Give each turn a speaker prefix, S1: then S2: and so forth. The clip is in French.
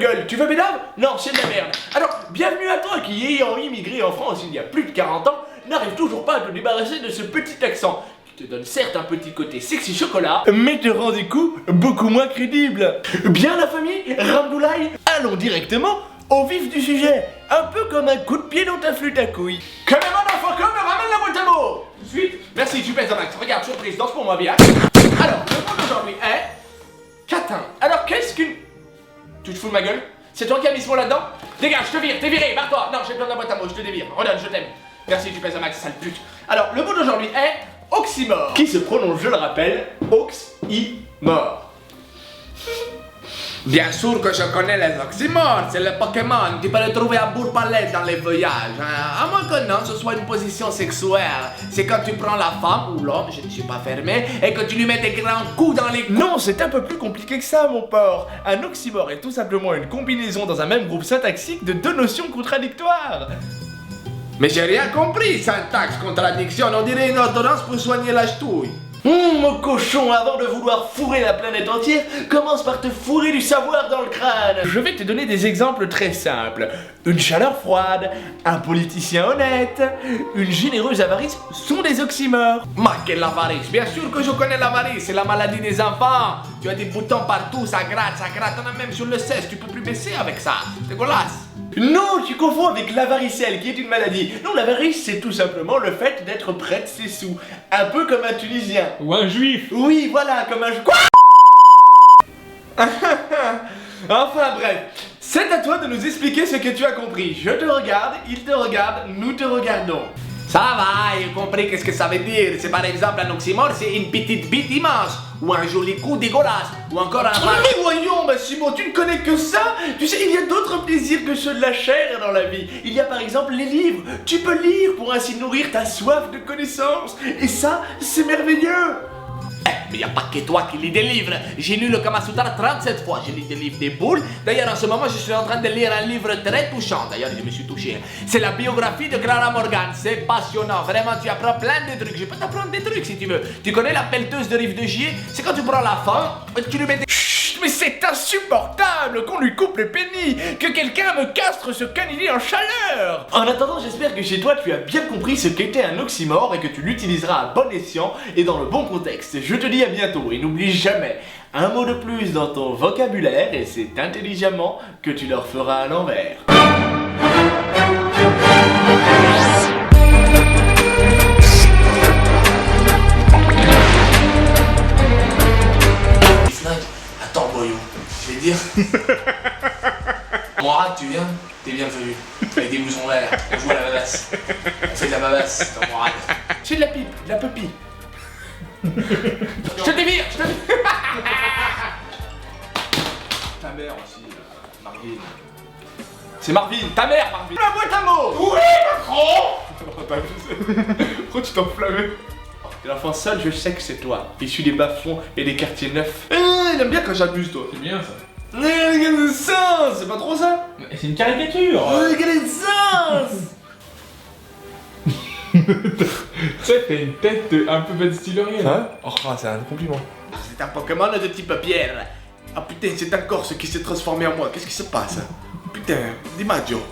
S1: gueule, tu veux mes dames? Non, c'est de la merde. Alors, bienvenue à toi qui, ayant immigré en France il y a plus de 40 ans, n'arrive toujours pas à te débarrasser de ce petit accent. Qui te donne certes un petit côté sexy chocolat, mais te rend du coup beaucoup moins crédible. Bien la famille, Ramdoulaye, allons directement au vif du sujet. Un peu comme un coup de pied dans ta flûte à couilles. Que mes enfants, comme ramène la boîte à mots. Tout de suite. Merci, tu pèses un max. Regarde, surprise, danse pour moi bien. Alors, le mot d'aujourd'hui est... catin. Alors, qu'est-ce qu'une... Tu te fous de ma gueule? C'est toi qui as mis ce mot là-dedans? Dégage, je te vire, t'es viré, barre-toi. Non, j'ai besoin de la boîte à mots, je te dévire. Redonne, je t'aime. Merci, tu pèses un max, sale pute. Alors, le mot d'aujourd'hui est... oxymore. Qui se prononce, je le rappelle, oxymore.
S2: Bien sûr que je connais les oxymores, c'est le Pokémon, tu peux le trouver à Bourg-Palais dans les voyages, hein. À moins que non, ce soit une position sexuelle. C'est quand tu prends la femme ou l'homme, je ne suis pas fermé, et que tu lui mets des grands coups dans les couilles.
S1: Non, c'est un peu plus compliqué que ça, mon porc. Un oxymore est tout simplement une combinaison dans un même groupe syntaxique de deux notions contradictoires.
S2: Mais j'ai rien compris, syntaxe, contradiction, on dirait une ordonnance pour soigner la ch'touille.
S1: Mon cochon, avant de vouloir fourrer la planète entière, commence par te fourrer du savoir dans le crâne. Je vais te donner des exemples très simples. Une chaleur froide, un politicien honnête, une généreuse avarice sont des oxymores.
S2: Ma quelle avarice, bien sûr que je connais l'avarice, c'est la maladie des enfants. Tu as des boutons partout, ça gratte, on a même sur le cesse, tu peux plus baisser avec ça, c'est dégueulasse.
S1: Non, tu confonds avec l'avaricelle qui est une maladie. Non, l'avarice c'est tout simplement le fait d'être près de ses sous. Un peu comme un Tunisien.
S3: Ou un juif.
S1: Oui, voilà, comme un... Quoi? Enfin bref, c'est à toi de nous expliquer ce que tu as compris. Je te regarde, il te regarde, nous te regardons.
S2: Ça va, j'ai compris qu'est-ce que ça veut dire. C'est par exemple un oxymore, c'est une petite bite immense, ou un joli coup dégueulasse, ou encore un...
S1: Mais voyons, bah Simon, tu ne connais que ça. Tu sais, il y a d'autres plaisirs que ceux de la chair dans la vie. Il y a par exemple les livres. Tu peux lire pour ainsi nourrir ta soif de connaissances. Et ça, c'est merveilleux.
S2: Mais y a pas que toi qui lis des livres. J'ai lu le Kama Sutra 37 fois. J'ai lu des livres des boules. D'ailleurs, en ce moment, je suis en train de lire un livre très touchant. D'ailleurs, je me suis touché. C'est la biographie de Clara Morgan. C'est passionnant. Vraiment, tu apprends plein de trucs. Je peux t'apprendre des trucs si tu veux. Tu connais la pelleteuse de rive de Gier? C'est quand tu prends la femme, tu lui mets des...
S1: Chut, mais c'est insupportable qu'on lui coupe les pénis. Que quelqu'un me castre ce canili en chaleur. En attendant, j'espère que chez toi, tu as bien compris ce qu'était un oxymore et que tu l'utiliseras à bon escient et dans le bon contexte. Je te dis à bientôt et n'oublie jamais, un mot de plus dans ton vocabulaire et c'est intelligemment que tu leur feras à l'envers.
S2: Attends, boyau, je vais dire. Moi, tu viens, t'es bienvenu. Avec des blousons verts, on joue à la babasse. On fait de la babasse, dans Morad.
S1: C'est de la pipe, de la pupille.
S2: Je te dévire, je te dévire.
S1: Ta mère aussi, Marvin. C'est Marvin, ta mère Marvin. La boîte à mots.
S2: Oui, patron.
S1: Pourquoi tu t'enflammais? T'es l'enfant seul, je sais que c'est toi. Issu des bas-fonds et des quartiers neufs. Il aime bien quand j'abuse, toi.
S3: C'est bien ça.
S1: Regarde ça, c'est pas trop ça?
S3: C'est une caricature.
S1: Regarde ça.
S3: Tu sais, t'as une tête un peu Ben Stillerienne.
S1: Hein? Oh, c'est un compliment.
S2: C'est un Pokémon de type pierre. Ah putain, c'est encore ce qui s'est transformé en moi. Qu'est-ce qui se passe? Putain, DiMaggio.